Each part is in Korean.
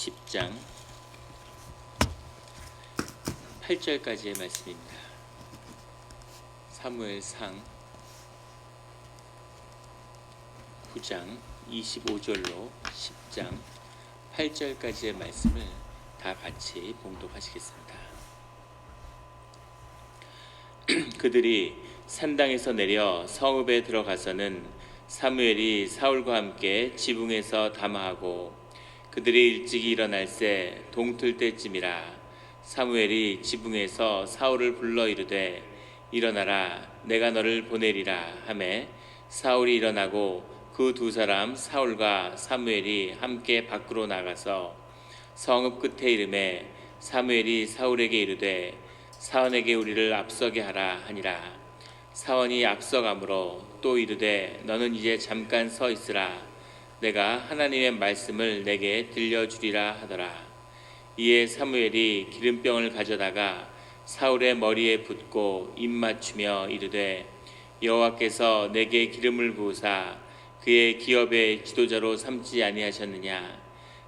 10장 8절까지의 말씀입니다. 사무엘상 9장 25절로 10장 8절까지의 말씀을 다 같이 봉독하시겠습니다. 그들이 산당에서 내려 성읍에 들어가서는 사무엘이 사울과 함께 지붕에서 담화하고 그들이 일찍이 일어날새 동틀 때쯤이라 사무엘이 지붕에서 사울을 불러 이르되 일어나라 내가 너를 보내리라 하매 사울이 일어나고 그 두 사람 사울과 사무엘이 함께 밖으로 나가서 성읍 끝에 이르매 사무엘이 사울에게 이르되 사원에게 우리를 앞서게 하라 하니라. 사원이 앞서가므로 또 이르되 너는 이제 잠깐 서 있으라 내가 하나님의 말씀을 내게 들려주리라 하더라. 이에 사무엘이 기름병을 가져다가 사울의 머리에 붓고 입 맞추며 이르되 여호와께서 내게 기름을 부으사 그의 기업의 지도자로 삼지 아니하셨느냐.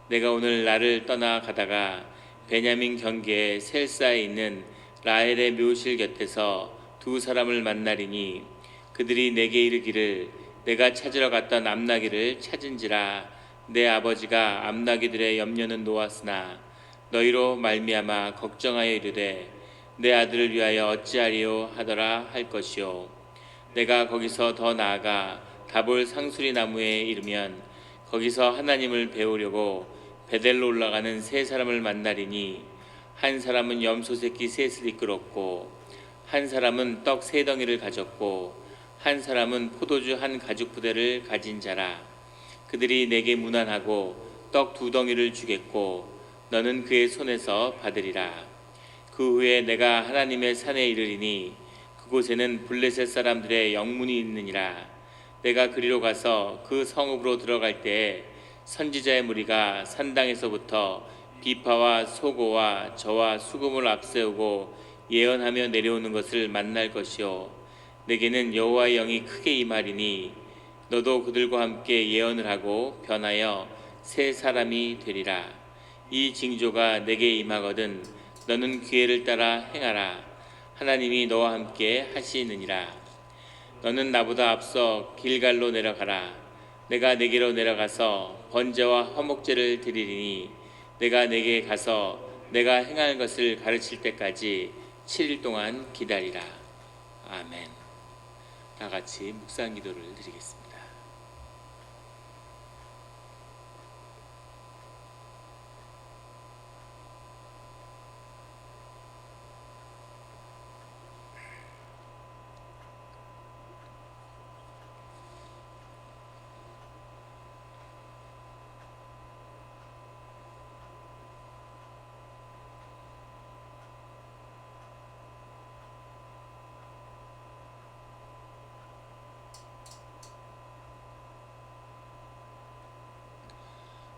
내가 오늘 나를 떠나 가다가 베냐민 경계의 셀사에 있는 라헬의 묘실 곁에서 두 사람을 만나리니 그들이 내게 이르기를 내가 찾으러 갔던 암나기를 찾은지라. 내 아버지가 암나기들의 염려는 놓았으나 너희로 말미암아 걱정하여 이르되 내 아들을 위하여 어찌하리요 하더라 할 것이요. 내가 거기서 더 나아가 다볼 상수리 나무에 이르면 거기서 하나님을 배우려고 베델로 올라가는 세 사람을 만나리니 한 사람은 염소 새끼 셋을 이끌었고 한 사람은 떡 세 덩이를 가졌고 한 사람은 포도주 한 가죽 부대를 가진 자라. 그들이 내게 문안하고 떡 두 덩이를 주겠고 너는 그의 손에서 받으리라. 그 후에 내가 하나님의 산에 이르리니 그곳에는 블레셋 사람들의 영문이 있느니라. 내가 그리로 가서 그 성읍으로 들어갈 때에 선지자의 무리가 산당에서부터 비파와 소고와 저와 수금을 앞세우고 예언하며 내려오는 것을 만날 것이요. 내게는 여호와의 영이 크게 임하리니 너도 그들과 함께 예언을 하고 변하여 새 사람이 되리라. 이 징조가 내게 임하거든 너는 기회를 따라 행하라. 하나님이 너와 함께 하시느니라. 너는 나보다 앞서 길갈로 내려가라. 내가 내게로 내려가서 번제와 화목제를 드리리니 내가 내게 가서 내가 행할 것을 가르칠 때까지 7일 동안 기다리라. 아멘. 다 같이 묵상 기도를 드리겠습니다.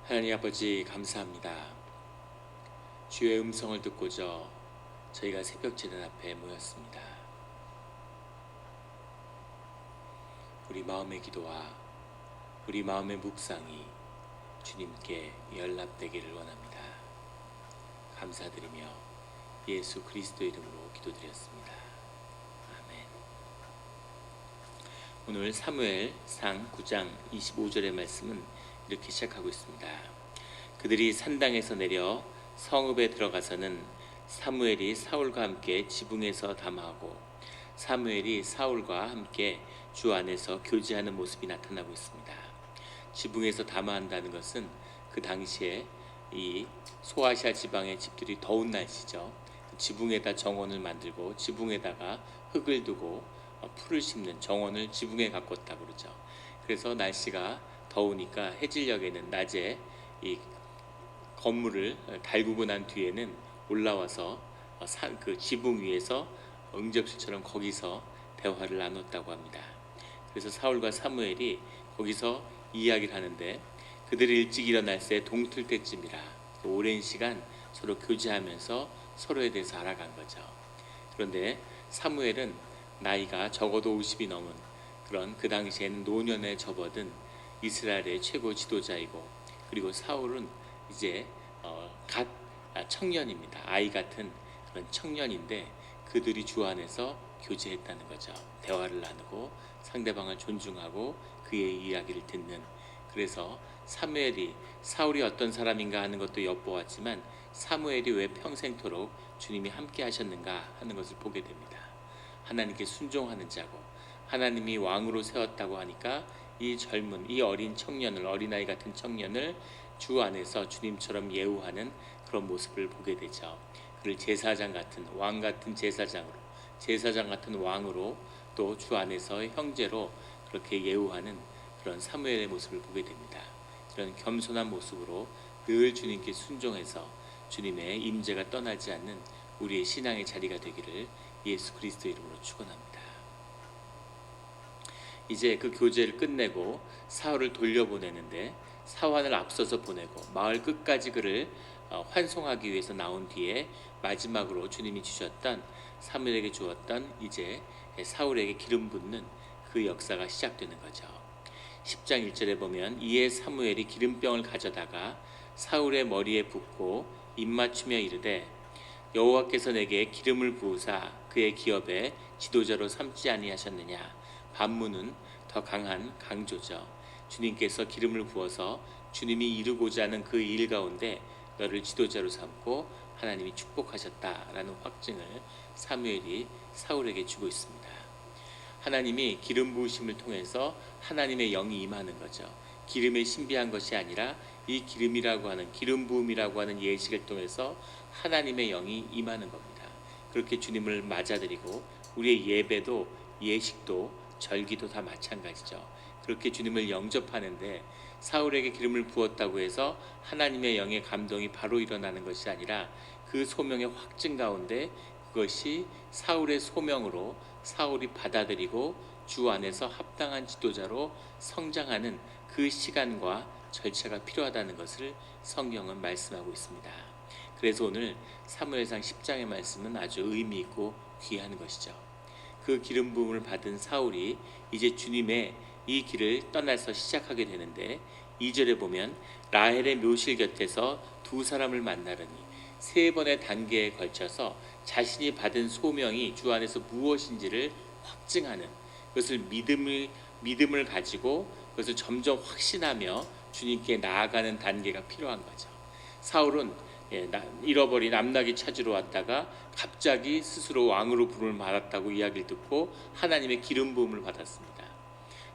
하나님 아버지 감사합니다. 주의 음성을 듣고자 저희가 새벽 제단 앞에 모였습니다. 우리 마음의 기도와 우리 마음의 묵상이 주님께 연락되기를 원합니다. 감사드리며 예수 그리스도 이름으로 기도드렸습니다. 아멘. 오늘 사무엘상 9장 25절의 말씀은 이렇게 시작하고 있습니다. 그들이 산당에서 내려 성읍에 들어가서는 사무엘이 사울과 함께 지붕에서 담화하고 사무엘이 사울과 함께 주 안에서 교제하는 모습이 나타나고 있습니다. 지붕에서 담화한다는 것은 그 당시에 이 소아시아 지방의 집들이 더운 날씨죠. 지붕에다 정원을 만들고 지붕에다가 흙을 두고 풀을 심는 정원을 지붕에 가꿨다 그러죠. 그래서 날씨가 더우니까 해질녘에는 낮에 이 건물을 달구고 난 뒤에는 올라와서 그 지붕 위에서 응접실처럼 거기서 대화를 나눴다고 합니다. 그래서 사울과 사무엘이 거기서 이야기를 하는데 그들이 일찍 일어날새 동틀 때쯤이라 오랜 시간 서로 교제하면서 서로에 대해서 알아간 거죠. 그런데 사무엘은 나이가 적어도 50이 넘은 그런 그 당시에는 노년에 접어든 이스라엘의 최고 지도자이고 그리고 사울은 이제 갓 청년입니다. 아이 같은 그런 청년인데 그들이 주 안에서 교제했다는 거죠. 대화를 나누고 상대방을 존중하고 그의 이야기를 듣는. 그래서 사무엘이 사울이 어떤 사람인가 하는 것도 엿보았지만 사무엘이 왜 평생토록 주님이 함께 하셨는가 하는 것을 보게 됩니다. 하나님께 순종하는 자고 하나님이 왕으로 세웠다고 하니까 이 젊은 이 어린 청년을 어린아이 같은 청년을 주 안에서 주님처럼 예우하는 그런 모습을 보게 되죠. 그를 제사장 같은 왕 같은 제사장으로 제사장 같은 왕으로 또 주 안에서 형제로 그렇게 예우하는 그런 사무엘의 모습을 보게 됩니다. 이런 겸손한 모습으로 늘 주님께 순종해서 주님의 임재가 떠나지 않는 우리의 신앙의 자리가 되기를 예수 그리스도 이름으로 축원합니다. 이제 그 교제를 끝내고 사울을 돌려보내는데 사환을 앞서서 보내고 마을 끝까지 그를 환송하기 위해서 나온 뒤에 마지막으로 주님이 주셨던 사무엘에게 주었던 이제 사울에게 기름 붓는 그 역사가 시작되는 거죠. 10장 1절에 보면 이에 사무엘이 기름병을 가져다가 사울의 머리에 붓고 입맞추며 이르되 여호와께서 내게 기름을 부으사 그의 기업에 지도자로 삼지 아니하셨느냐. 반문은 더 강한 강조죠. 주님께서 기름을 부어서 주님이 이루고자 하는 그 일 가운데 너를 지도자로 삼고 하나님이 축복하셨다라는 확증을 사무엘이 사울에게 주고 있습니다. 하나님이 기름 부으심을 통해서 하나님의 영이 임하는 거죠. 기름에 신비한 것이 아니라 이 기름이라고 하는 기름 부음이라고 하는 예식을 통해서 하나님의 영이 임하는 겁니다. 그렇게 주님을 맞아들이고 우리의 예배도 예식도 절기도 다 마찬가지죠. 그렇게 주님을 영접하는데 사울에게 기름을 부었다고 해서 하나님의 영의 감동이 바로 일어나는 것이 아니라 그 소명의 확증 가운데 그것이 사울의 소명으로 사울이 받아들이고 주 안에서 합당한 지도자로 성장하는 그 시간과 절차가 필요하다는 것을 성경은 말씀하고 있습니다. 그래서 오늘 사무엘상 10장의 말씀은 아주 의미 있고 귀한 것이죠. 그 기름 부음을 받은 사울이 이제 주님의 이 길을 떠나서 시작하게 되는데 2절에 보면 라헬의 묘실 곁에서 두 사람을 만나르니 세 번의 단계에 걸쳐서 자신이 받은 소명이 주 안에서 무엇인지를 확증하는 그것을 믿음을 가지고 그것을 점점 확신하며 주님께 나아가는 단계가 필요한 거죠. 사울은 잃어버린 암나귀 찾으러 왔다가 갑자기 스스로 왕으로 부름을 받았다고 이야기를 듣고 하나님의 기름 부음을 받았습니다.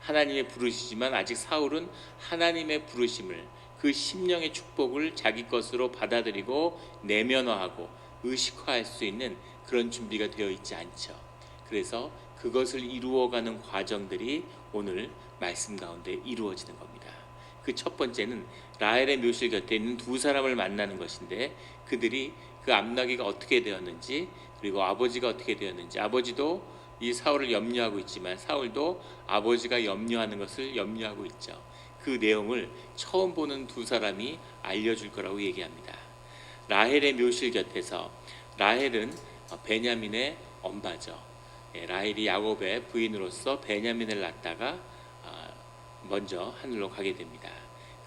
하나님의 부르시지만 아직 사울은 하나님의 부르심을 그 심령의 축복을 자기 것으로 받아들이고 내면화하고 의식화할 수 있는 그런 준비가 되어 있지 않죠. 그래서 그것을 이루어가는 과정들이 오늘 말씀 가운데 이루어지는 겁니다. 그 첫 번째는 라헬의 묘실 곁에 있는 두 사람을 만나는 것인데 그들이 그 암나귀가 어떻게 되었는지 그리고 아버지가 어떻게 되었는지 아버지도 이 사울을 염려하고 있지만 사울도 아버지가 염려하는 것을 염려하고 있죠. 그 내용을 처음 보는 두 사람이 알려줄 거라고 얘기합니다. 라헬의 묘실 곁에서 라헬은 베냐민의 엄마죠. 라헬이 야곱의 부인으로서 베냐민을 낳다가 먼저 하늘로 가게 됩니다.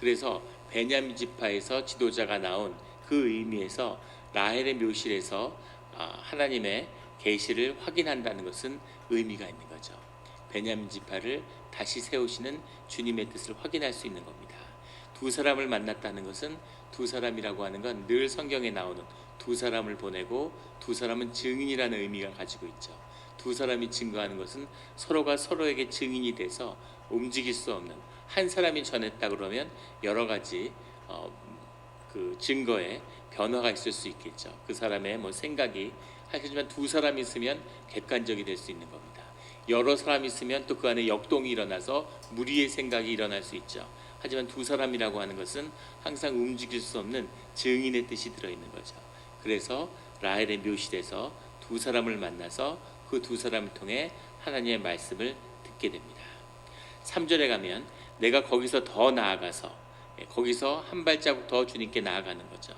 그래서 베냐민 지파에서 지도자가 나온 그 의미에서 라헬의 묘실에서 하나님의 계시를 확인한다는 것은 의미가 있는 거죠. 베냐민 지파를 다시 세우시는 주님의 뜻을 확인할 수 있는 겁니다. 두 사람을 만났다는 것은 두 사람이라고 하는 건 늘 성경에 나오는 두 사람을 보내고 두 사람은 증인이라는 의미가 가지고 있죠. 두 사람이 증거하는 것은 서로가 서로에게 증인이 돼서 움직일 수 없는 한 사람이 전했다 그러면 여러 가지 그 증거에 변화가 있을 수 있겠죠. 그 사람의 생각이 하지만 두 사람이 있으면 객관적이 될 수 있는 겁니다. 여러 사람이 있으면 또 그 안에 역동이 일어나서 무리의 생각이 일어날 수 있죠. 하지만 두 사람이라고 하는 것은 항상 움직일 수 없는 증인의 뜻이 들어있는 거죠. 그래서 라헬의 묘실에서 두 사람을 만나서 그 두 사람을 통해 하나님의 말씀을 듣게 됩니다. 3절에 가면 내가 거기서 더 나아가서 거기서 한 발자국 더 주님께 나아가는 거죠.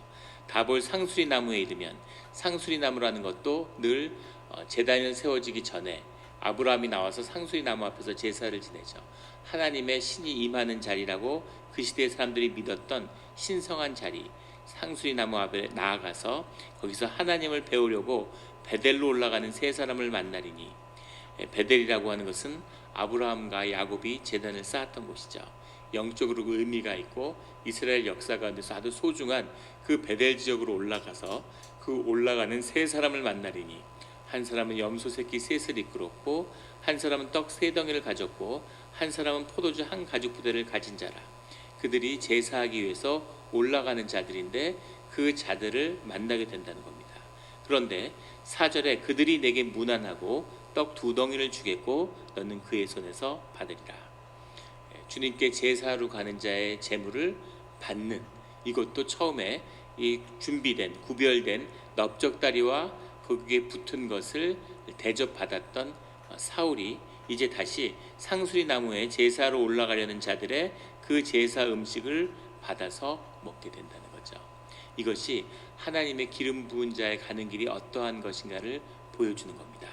다볼 상수리 나무에 이르면 상수리 나무라는 것도 늘 제단이 세워지기 전에 아브라함이 나와서 상수리 나무 앞에서 제사를 지내죠. 하나님의 신이 임하는 자리라고 그 시대의 사람들이 믿었던 신성한 자리 상수리 나무 앞에 나아가서 거기서 하나님을 배우려고 베델로 올라가는 세 사람을 만나리니, 베델이라고 하는 것은 아브라함과 야곱이 제단을 쌓았던 곳이죠. 영적으로 그 의미가 있고 이스라엘 역사 가운데서 아주 소중한 그 베델 지역으로 올라가서 그 올라가는 세 사람을 만나리니, 한 사람은 염소 새끼 셋을 이끌었고 한 사람은 떡 세 덩이를 가졌고 한 사람은 포도주 한 가죽 부대를 가진 자라. 그들이 제사하기 위해서 올라가는 자들인데 그 자들을 만나게 된다는 겁니다. 그런데 4절에 그들이 내게 무난하고 떡 두 덩이를 주겠고 너는 그의 손에서 받으리라. 주님께 제사하러 가는 자의 제물을 받는, 이것도 처음에 이 준비된 구별된 넓적다리와 거기에 붙은 것을 대접받았던 사울이 이제 다시 상수리 나무에 제사로 올라가려는 자들의 그 제사 음식을 받아서 먹게 된다는 거죠. 이것이 하나님의 기름 부은 자의 가는 길이 어떠한 것인가를 보여주는 겁니다.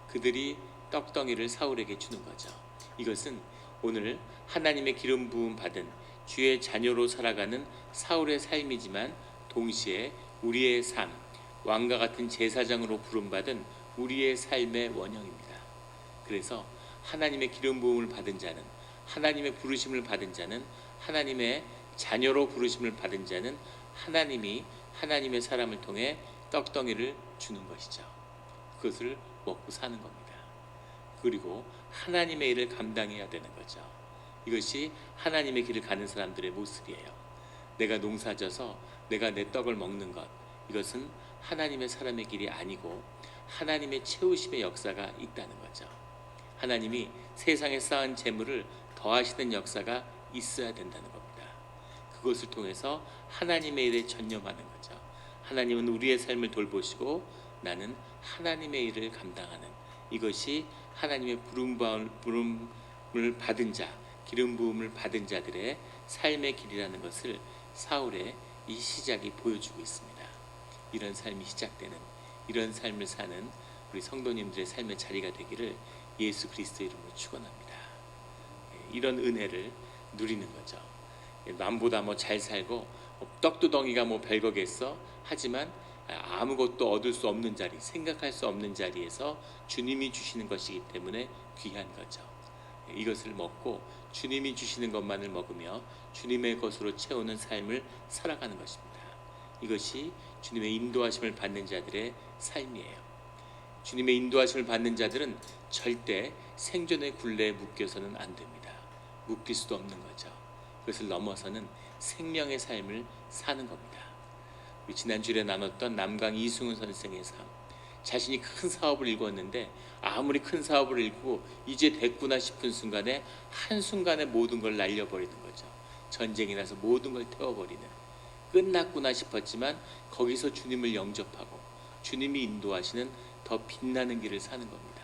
그들이 떡덩이를 사울에게 주는 거죠. 이것은 오늘 하나님의 기름 부음 받은 주의 자녀로 살아가는 사울의 삶이지만 동시에 우리의 삶, 왕과 같은 제사장으로 부름받은 우리의 삶의 원형입니다. 그래서 하나님의 기름 부음을 받은 자는, 하나님의 부르심을 받은 자는, 하나님의 자녀로 부르심을 받은 자는 하나님이 하나님의 사람을 통해 떡덩이를 주는 것이죠. 그것을 먹고 사는 겁니다. 그리고 하나님의 일을 감당해야 되는 거죠. 이것이 하나님의 길을 가는 사람들의 모습이에요. 내가 농사져서 내가 내 떡을 먹는 것, 이것은 하나님의 사람의 길이 아니고 하나님의 채우심의 역사가 있다는 거죠. 하나님이 세상에 쌓은 재물을 더하시는 역사가 있어야 된다는 겁니다. 그것을 통해서 하나님의 일에 전념하는 거죠. 하나님은 우리의 삶을 돌보시고 나는 하나님의 일을 감당하는, 이것이 하나님의 부름을 받은 자, 기름 부음을 받은 자들의 삶의 길이라는 것을 사울의 이 시작이 보여주고 있습니다. 이런 삶이 시작되는, 이런 삶을 사는 우리 성도님들의 삶의 자리가 되기를 예수 그리스도 이름으로 축원합니다. 이런 은혜를 누리는 거죠. 남보다 잘 살고 떡두덩이가 별거겠어 하지만 아무것도 얻을 수 없는 자리, 생각할 수 없는 자리에서 주님이 주시는 것이기 때문에 귀한 거죠. 이것을 먹고 주님이 주시는 것만을 먹으며 주님의 것으로 채우는 삶을 살아가는 것입니다. 이것이 주님의 인도하심을 받는 자들의 삶이에요. 주님의 인도하심을 받는 자들은 절대 생존의 굴레에 묶여서는 안 됩니다. 묶일 수도 없는 거죠. 그것을 넘어서는 생명의 삶을 사는 겁니다. 우리 지난주에 나눴던 남강 이승훈 선생의 삶, 자신이 큰 사업을 일궜는데 아무리 큰 사업을 일구고 이제 됐구나 싶은 순간에 한순간에 모든 걸 날려버리는 거죠. 전쟁이 나서 모든 걸 태워버리는, 끝났구나 싶었지만 거기서 주님을 영접하고 주님이 인도하시는 더 빛나는 길을 사는 겁니다.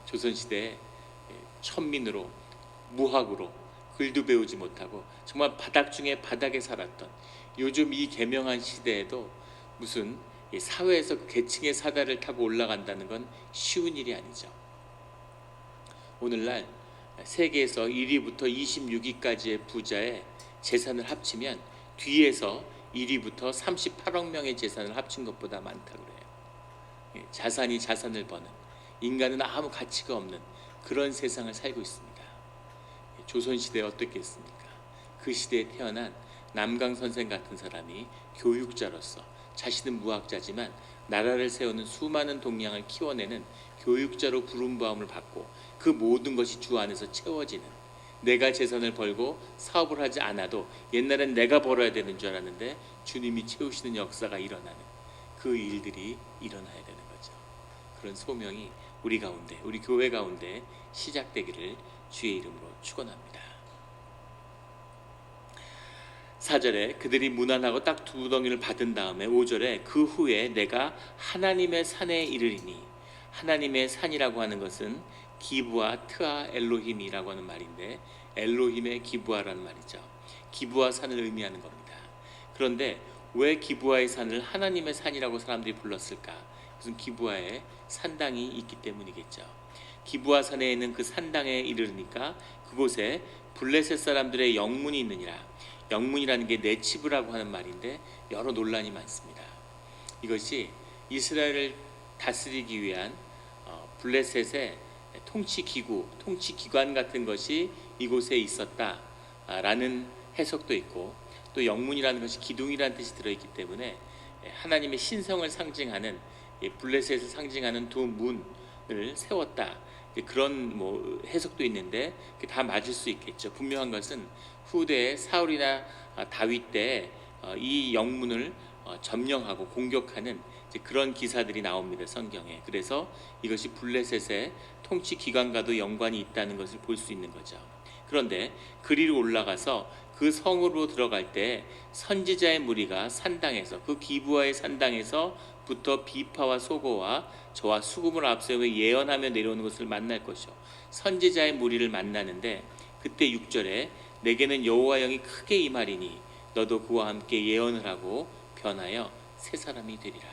조선시대에 천민으로, 무학으로, 글도 배우지 못하고 정말 바닥 중에 바닥에 살았던, 요즘 이 개명한 시대에도 무슨 사회에서 계층의 사다를 타고 올라간다는 건 쉬운 일이 아니죠. 오늘날 세계에서 1위부터 26위까지의 부자의 재산을 합치면 뒤에서 1위부터 38억 명의 재산을 합친 것보다 많다고 그래요. 자산이 자산을 버는, 인간은 아무 가치가 없는 그런 세상을 살고 있습니다. 조선시대에 어떻겠습니까? 그 시대에 태어난 남강 선생 같은 사람이 교육자로서, 자신은 무학자지만 나라를 세우는 수많은 동량을 키워내는 교육자로 부름부함을 받고 그 모든 것이 주 안에서 채워지는, 내가 재산을 벌고 사업을 하지 않아도 옛날엔 내가 벌어야 되는 줄 알았는데 주님이 채우시는 역사가 일어나는 그 일들이 일어나야 되는 거죠. 그런 소명이 우리 가운데, 우리 교회 가운데 시작되기를 주의 이름으로 축원합니다. 4절에 그들이 무난하고 딱 두 덩이를 받은 다음에 5절에 그 후에 내가 하나님의 산에 이르리니, 하나님의 산이라고 하는 것은 기브아 트아 엘로힘이라고 하는 말인데 엘로힘의 기브아라는 말이죠. 기브아 산을 의미하는 겁니다. 그런데 왜 기브아의 산을 하나님의 산이라고 사람들이 불렀을까? 무슨 기브아에 산당이 있기 때문이겠죠. 기브아 산에 있는 그 산당에 이르니까 그곳에 블레셋 사람들의 영문이 있느니라. 영문이라는 게 네치브라고 하는 말인데 여러 논란이 많습니다. 이것이 이스라엘을 다스리기 위한 블레셋의 통치 기구, 통치 기관 같은 것이 이곳에 있었다라는 해석도 있고, 또 영문이라는 것이 기둥이라는 뜻이 들어있기 때문에 하나님의 신성을 상징하는 블레셋을 상징하는 두 문을 세웠다, 그런 해석도 있는데 다 맞을 수 있겠죠. 분명한 것은 후대에 사울이나 다윗 때 이 영문을 점령하고 공격하는 그런 기사들이 나옵니다, 성경에. 그래서 이것이 블레셋의 통치 기관과도 연관이 있다는 것을 볼 수 있는 거죠. 그런데 그리로 올라가서 그 성으로 들어갈 때 선지자의 무리가 산당에서, 그 기브아의 산당에서부터 비파와 소고와 저와 수금을 앞세워 예언하며 내려오는 것을 만날 것이요, 선지자의 무리를 만나는데 그때 6절에 내게는 여호와 영이 크게 임하리니 너도 그와 함께 예언을 하고 변하여 새 사람이 되리라.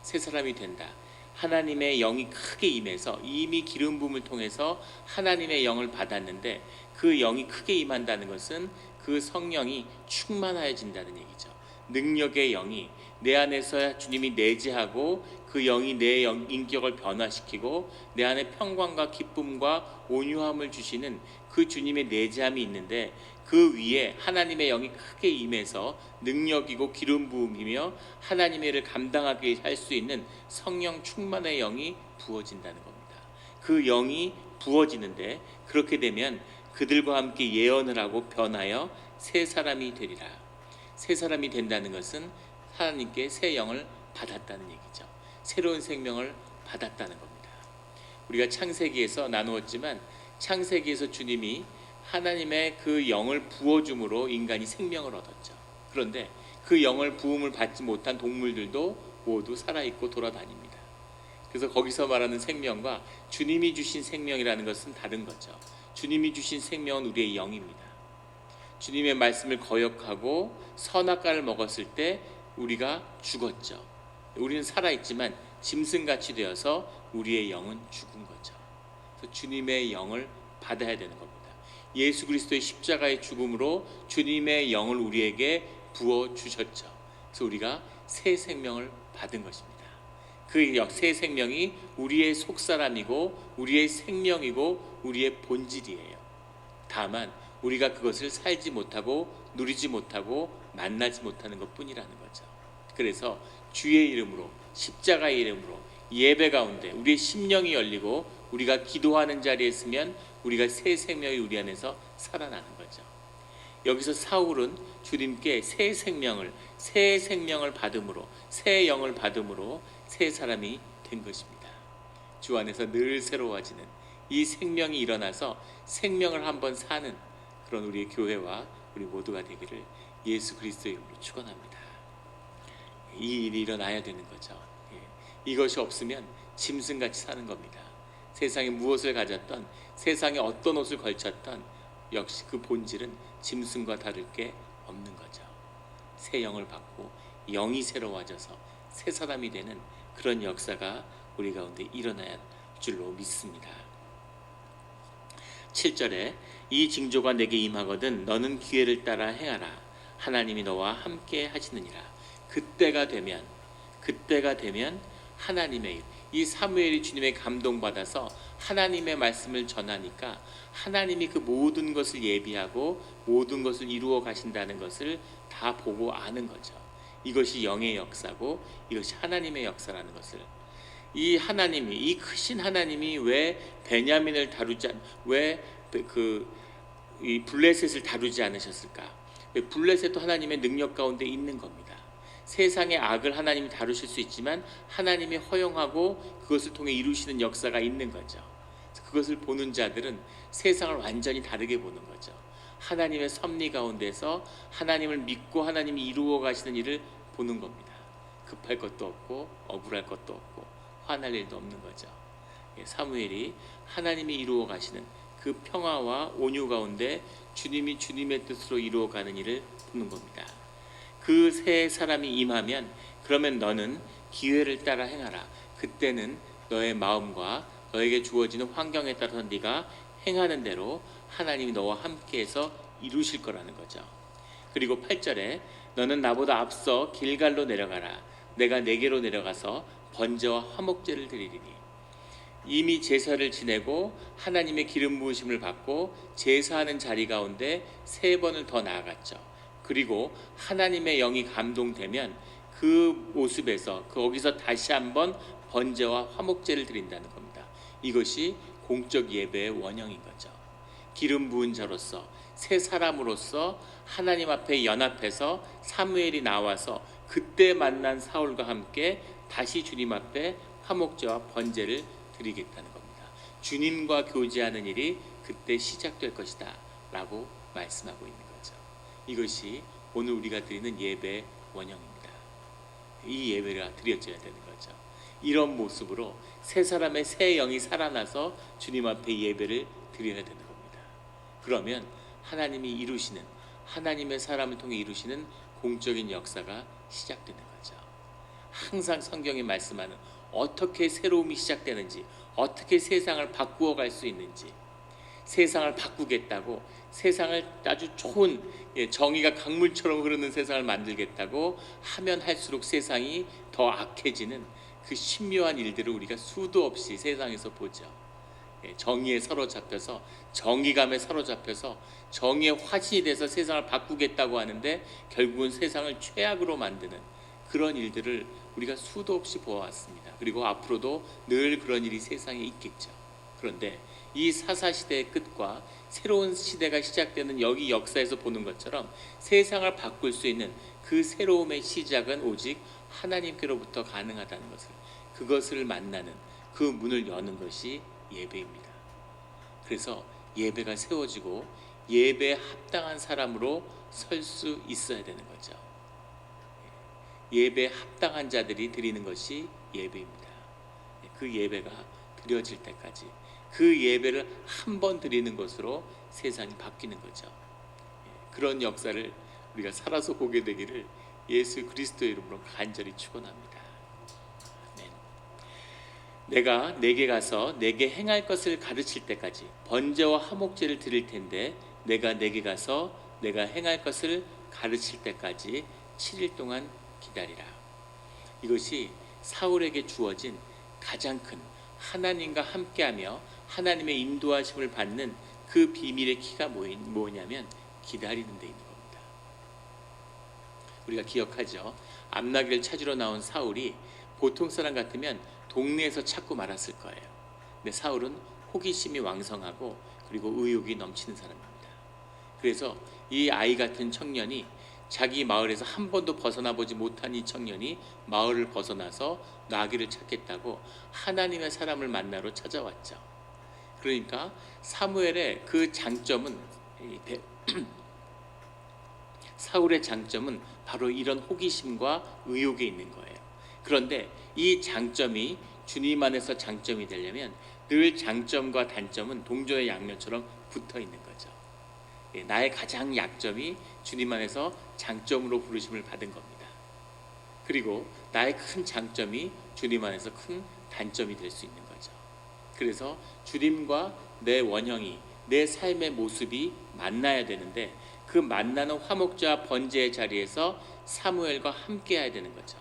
새 사람이 된다. 하나님의 영이 크게 임해서 이미 기름 부음을 통해서 하나님의 영을 받았는데 그 영이 크게 임한다는 것은 그 성령이 충만하여진다는 얘기죠. 능력의 영이 내 안에서 주님이 내재하고 그 영이 내 인격을 변화시키고 내 안에 평강과 기쁨과 온유함을 주시는 그 주님의 내재함이 있는데, 그 위에 하나님의 영이 크게 임해서 능력이고 기름 부음이며 하나님의 일을 감당하게 할 수 있는 성령 충만의 영이 부어진다는 겁니다. 그 영이 부어지는데 그렇게 되면 그들과 함께 예언을 하고 변하여 새 사람이 되리라. 새 사람이 된다는 것은 하나님께 새 영을 받았다는 얘기죠. 새로운 생명을 받았다는 겁니다. 우리가 창세기에서 나누었지만 창세기에서 주님이 하나님의 그 영을 부어줌으로 인간이 생명을 얻었죠. 그런데 그 영을 부음을 받지 못한 동물들도 모두 살아있고 돌아다닙니다. 그래서 거기서 말하는 생명과 주님이 주신 생명이라는 것은 다른 거죠. 주님이 주신 생명은 우리의 영입니다. 주님의 말씀을 거역하고 선악과를 먹었을 때 우리가 죽었죠. 우리는 살아있지만 짐승같이 되어서 우리의 영은 죽은 거죠. 그래서 주님의 영을 받아야 되는 겁니다. 예수 그리스도의 십자가의 죽음으로 주님의 영을 우리에게 부어주셨죠. 그래서 우리가 새 생명을 받은 것입니다. 그 새 생명이 우리의 속사람이고 우리의 생명이고 우리의 본질이에요. 다만 우리가 그것을 살지 못하고 누리지 못하고 만나지 못하는 것뿐이라는 거죠. 그래서 주의 이름으로, 십자가의 이름으로 예배 가운데 우리의 심령이 열리고 우리가 기도하는 자리에 있으면 우리가 새 생명이 우리 안에서 살아나는 거죠. 여기서 사울은 주님께 새 생명을 받음으로, 새 영을 받음으로 새 사람이 된 것입니다. 주 안에서 늘 새로워지는 이 생명이 일어나서 생명을 한번 사는 그런 우리의 교회와 우리 모두가 되기를 예수 그리스도의 이름으로 축원합니다. 이 일이 일어나야 되는 거죠. 이것이 없으면 짐승같이 사는 겁니다. 세상에 무엇을 가졌던, 세상에 어떤 옷을 걸쳤던 역시 그 본질은 짐승과 다를 게 없는 거죠. 새 영을 받고 영이 새로워져서 새 사람이 되는 그런 역사가 우리 가운데 일어나야 할 줄로 믿습니다. 7절에 이 징조가 내게 임하거든 너는 기회를 따라 행하라. 하나님이 너와 함께 하시느니라. 그때가 되면 하나님의 일, 이 사무엘이 주님의 감동받아서 하나님의 말씀을 전하니까 하나님이 그 모든 것을 예비하고 모든 것을 이루어 가신다는 것을 다 보고 아는 거죠. 이것이 영의 역사고 이것이 하나님의 역사라는 것을, 이 하나님이, 이 크신 하나님이 왜 베냐민을 이 블레셋을 다루지 않으셨을까? 블레셋도 하나님의 능력 가운데 있는 겁니다. 세상의 악을 하나님이 다루실 수 있지만 하나님이 허용하고 그것을 통해 이루시는 역사가 있는 거죠. 그것을 보는 자들은 세상을 완전히 다르게 보는 거죠. 하나님의 섭리 가운데서 하나님을 믿고 하나님이 이루어 가시는 일을 보는 겁니다. 급할 것도 없고 억울할 것도 없고 화날 일도 없는 거죠. 사무엘이 하나님이 이루어 가시는 그 평화와 온유 가운데 주님이 주님의 뜻으로 이루어 가는 일을 보는 겁니다. 그 새 사람이 임하면 그러면 너는 기회를 따라 행하라. 그때는 너의 마음과 너에게 주어지는 환경에 따라서 네가 행하는 대로 하나님이 너와 함께해서 이루실 거라는 거죠. 그리고 8절에 너는 나보다 앞서 길갈로 내려가라. 내가 네게로 내려가서 번제와 화목제를 드리리니. 이미 제사를 지내고 하나님의 기름 부으심을 받고 제사하는 자리 가운데 3번을 더 나아갔죠. 그리고 하나님의 영이 감동되면 그 모습에서 거기서 다시 한번 번제와 화목제를 드린다는 겁니다. 이것이 공적 예배의 원형인 거죠. 기름 부은 자로서 새 사람으로서 하나님 앞에 연합해서 사무엘이 나와서 그때 만난 사울과 함께 다시 주님 앞에 화목제와 번제를 드리겠다는 겁니다. 주님과 교제하는 일이 그때 시작될 것이다 라고 말씀하고 있는 거죠. 이것이 오늘 우리가 드리는 예배의 원형입니다. 이 예배가 드려져야 되는 거죠. 이런 모습으로 새 사람의 새 영이 살아나서 주님 앞에 예배를 드려야 되는 겁니다. 그러면 하나님이 이루시는, 하나님의 사람을 통해 이루시는 공적인 역사가 시작되는 거죠. 항상 성경이 말씀하는 어떻게 새로움이 시작되는지, 어떻게 세상을 바꾸어 갈 수 있는지, 세상을 바꾸겠다고, 세상을 아주 좋은 정의가 강물처럼 흐르는 세상을 만들겠다고 하면 할수록 세상이 더 악해지는 그 신묘한 일들을 우리가 수도 없이 세상에서 보죠. 정의에 사로잡혀서, 정의감에 사로잡혀서 정의의 화신이 돼서 세상을 바꾸겠다고 하는데 결국은 세상을 최악으로 만드는 그런 일들을 우리가 수도 없이 보아왔습니다. 그리고 앞으로도 늘 그런 일이 세상에 있겠죠. 그런데 이 사사시대의 끝과 새로운 시대가 시작되는 여기 역사에서 보는 것처럼 세상을 바꿀 수 있는 그 새로움의 시작은 오직 하나님께로부터 가능하다는 것을, 그것을 만나는 그 문을 여는 것이 예배입니다. 그래서 예배가 세워지고 예배에 합당한 사람으로 설 수 있어야 되는 거죠. 예배에 합당한 자들이 드리는 것이 예배입니다. 그 예배가 드려질 때까지 그 예배를 한 번 드리는 것으로 세상이 바뀌는 거죠. 그런 역사를 우리가 살아서 보게 되기를 예수 그리스도의 이름으로 간절히 축원합니다. 아멘. 내가 내게 가서 내게 행할 것을 가르칠 때까지 번제와 화목제를 드릴 텐데 내가 내게 가서 내가 행할 것을 가르칠 때까지 7일 동안 기다리라. 이것이 사울에게 주어진 가장 큰 하나님과 함께하며 하나님의 인도하심을 받는 그 비밀의 키가 뭐냐면 기다리는 데 있는 겁니다. 우리가 기억하죠. 암나기를 찾으러 나온 사울이 보통 사람 같으면 동네에서 찾고 말았을 거예요. 근데 사울은 호기심이 왕성하고 그리고 의욕이 넘치는 사람입니다. 그래서 이 아이 같은 청년이 자기 마을에서 한 번도 벗어나 보지 못한 이 청년이 마을을 벗어나서 나귀를 찾겠다고 하나님의 사람을 만나러 찾아왔죠. 그러니까 사무엘의 그 장점은 사울의 장점은 바로 이런 호기심과 의욕에 있는 거예요. 그런데 이 장점이 주님 안에서 장점이 되려면 늘 장점과 단점은 동전의 양면처럼 붙어 있는 거죠. 나의 가장 약점이 주님 안에서 장점으로 부르심을 받은 겁니다. 그리고 나의 큰 장점이 주님 안에서 큰 단점이 될 수 있는 거죠. 그래서 주님과 내 원형이, 내 삶의 모습이 만나야 되는데 그 만나는 화목제와 번제의 자리에서 사무엘과 함께 해야 되는 거죠.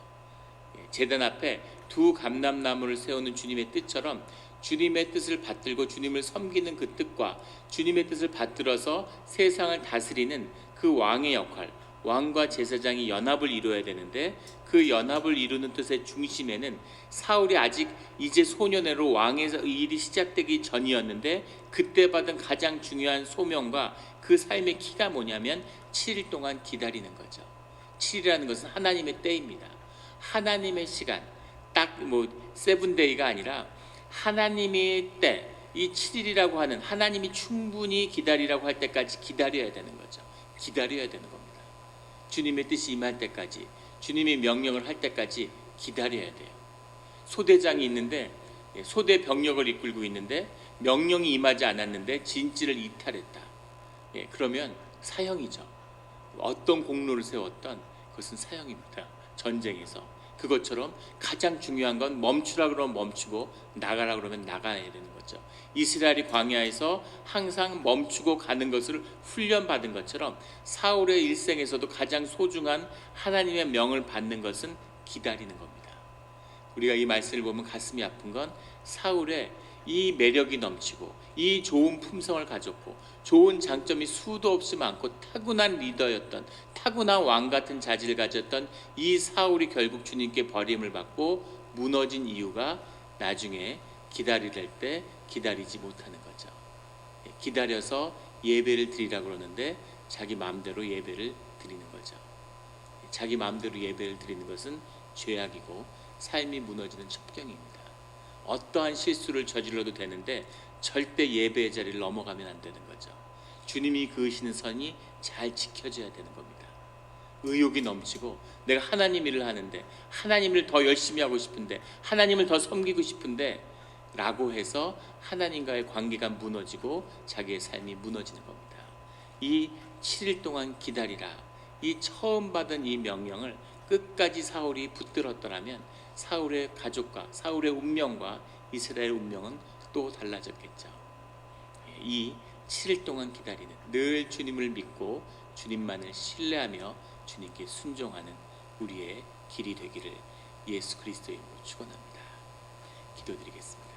제단 앞에 두 감람나무를 세우는 주님의 뜻처럼 주님의 뜻을 받들고 주님을 섬기는 그 뜻과 주님의 뜻을 받들어서 세상을 다스리는 그 왕의 역할, 왕과 제사장이 연합을 이루어야 되는데 그 연합을 이루는 뜻의 중심에는 사울이 아직 이제 소년으로 왕의 일이 시작되기 전이었는데 그때 받은 가장 중요한 소명과 그 삶의 키가 뭐냐면 7일 동안 기다리는 거죠. 7일이라는 것은 하나님의 때입니다. 하나님의 시간, 딱 세븐데이가 아니라 하나님의 때, 이 7일이라고 하는 하나님이 충분히 기다리라고 할 때까지 기다려야 되는 거죠. 기다려야 되는 겁니다. 주님의 뜻이 임할 때까지, 주님의 명령을 할 때까지 기다려야 돼요. 소대장이 있는데 소대 병력을 이끌고 있는데 명령이 임하지 않았는데 진지를 이탈했다. 그러면 사형이죠. 어떤 공로를 세웠던 그것은 사형입니다. 전쟁에서. 그것처럼 가장 중요한 건 멈추라 그러면 멈추고 나가라 그러면 나가야 되는 거죠. 거죠. 이스라엘이 광야에서 항상 멈추고 가는 것을 훈련받은 것처럼 사울의 일생에서도 가장 소중한 하나님의 명을 받는 것은 기다리는 겁니다. 우리가 이 말씀을 보면 가슴이 아픈 건 사울의 이 매력이 넘치고 이 좋은 품성을 가졌고 좋은 장점이 수도 없이 많고 타고난 리더였던, 타고난 왕 같은 자질을 가졌던 이 사울이 결국 주님께 버림을 받고 무너진 이유가 나중에 기다릴 때 기다리지 못하는 거죠. 기다려서 예배를 드리라고 그러는데 자기 마음대로 예배를 드리는 거죠. 자기 마음대로 예배를 드리는 것은 죄악이고 삶이 무너지는 첩경입니다. 어떠한 실수를 저질러도 되는데 절대 예배의 자리를 넘어가면 안 되는 거죠. 주님이 그으시는 선이 잘 지켜져야 되는 겁니다. 의욕이 넘치고 내가 하나님 일을 하는데, 하나님을 더 열심히 하고 싶은데, 하나님을 더 섬기고 싶은데 라고 해서 하나님과의 관계가 무너지고 자기의 삶이 무너지는 겁니다. 이 7일 동안 기다리라, 이 처음 받은 이 명령을 끝까지 사울이 붙들었더라면 사울의 가족과 사울의 운명과 이스라엘의 운명은 또 달라졌겠죠. 이 7일 동안 기다리는, 늘 주님을 믿고 주님만을 신뢰하며 주님께 순종하는 우리의 길이 되기를 예수 그리스도의 이름으로 축원합니다. 기도드리겠습니다.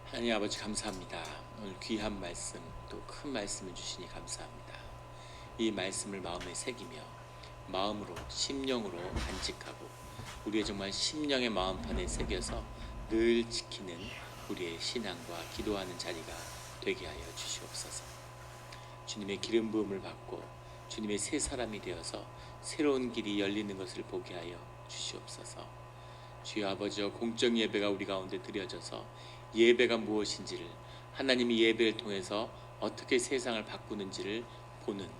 하나님 아버지 감사합니다. 오늘 귀한 말씀, 또 큰 말씀을 주시니 감사합니다. 이 말씀을 마음에 새기며 마음으로, 심령으로 간직하고 우리의 정말 심령의 마음판에 새겨서 늘 지키는 우리의 신앙과 기도하는 자리가 되게 하여 주시옵소서. 주님의 기름 부음을 받고 주님의 새 사람이 되어서 새로운 길이 열리는 것을 보게 하여 주시옵소서. 주여 아버지여, 공적 예배가 우리 가운데 드려져서 예배가 무엇인지를, 하나님이 예배를 통해서 어떻게 세상을 바꾸는지를 보는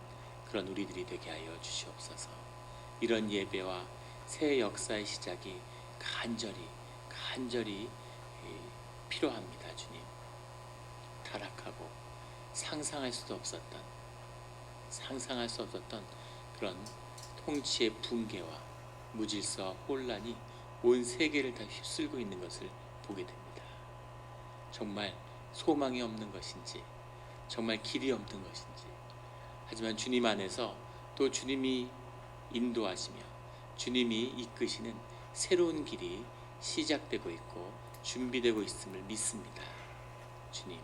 그런 우리들이 되게 하여 주시옵소서. 이런 예배와 새 역사의 시작이 간절히 필요합니다. 주님, 타락하고 상상할 수 없었던 그런 통치의 붕괴와 무질서와 혼란이 온 세계를 다 휩쓸고 있는 것을 보게 됩니다. 정말 소망이 없는 것인지, 정말 길이 없는 것인지, 하지만 주님 안에서 또 주님이 인도하시며 주님이 이끄시는 새로운 길이 시작되고 있고 준비되고 있음을 믿습니다. 주님,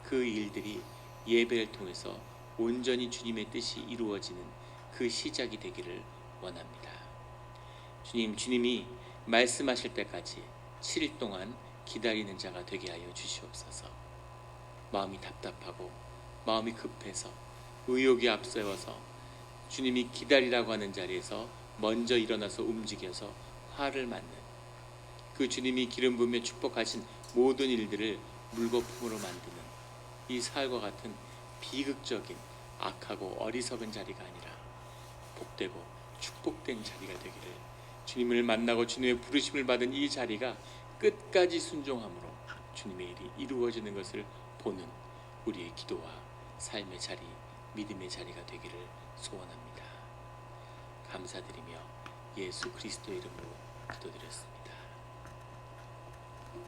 그 일들이 예배를 통해서 온전히 주님의 뜻이 이루어지는 그 시작이 되기를 원합니다. 주님이 말씀하실 때까지 7일 동안 기다리는 자가 되게 하여 주시옵소서. 마음이 답답하고 마음이 급해서 의욕이 앞세워서 주님이 기다리라고 하는 자리에서 먼저 일어나서 움직여서 화를 맞는, 그 주님이 기름 부으며 축복하신 모든 일들을 물거품으로 만드는 이 사울과 같은 비극적인 악하고 어리석은 자리가 아니라 복되고 축복된 자리가 되기를, 주님을 만나고 주님의 부르심을 받은 이 자리가 끝까지 순종함으로 주님의 일이 이루어지는 것을 보는 우리의 기도와 삶의 자리, 믿음의 자리가 되기를 소원합니다. 감사드리며 예수 그리스도의 이름으로 기도드렸습니다.